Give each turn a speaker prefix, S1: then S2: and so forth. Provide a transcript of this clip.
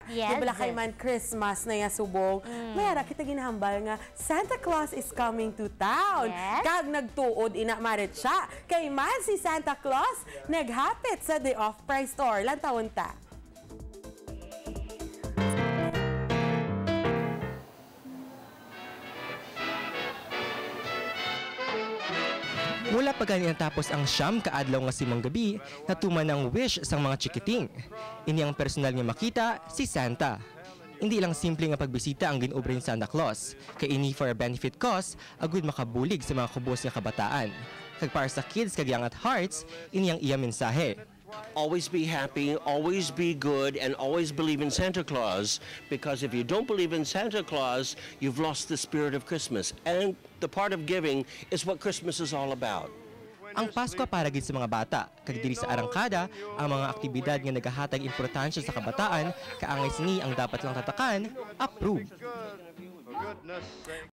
S1: Yes.
S2: Di bala kay man Christmas na ya subong. Mayara kita ginahambal nga Santa Claus is coming to town.
S1: Yes.
S2: Kag nagtuod ina marit siya. Kay man si Santa Claus naghapit sa The Off-Price Store. Lantawon ta.
S3: Mula pagani tapos ang siyam kaadlaw nga simong gabi, natuman ang wish sang mga chikiting. Ini ang personal nga makita si Santa. Hindi lang simple nga pagbisita ang ginubre ni Santa Claus, kay ini for a benefit cause, agud makabulig sa mga kubos nga kabataan. Kag para sa kids kag young at hearts, ini ang iya mensahe.
S4: Always be happy, always be good, and always believe in Santa Claus, because if you don't believe in Santa Claus, you've lost the spirit of Christmas. And the part of giving is what Christmas is all about.
S3: Ang Pasko para gid sa mga bata, kag diri sa arangkada, ang mga aktibidad nga nagahatag importansya sa kabataan, kaangay sini ang dapat lang tatakan, approve.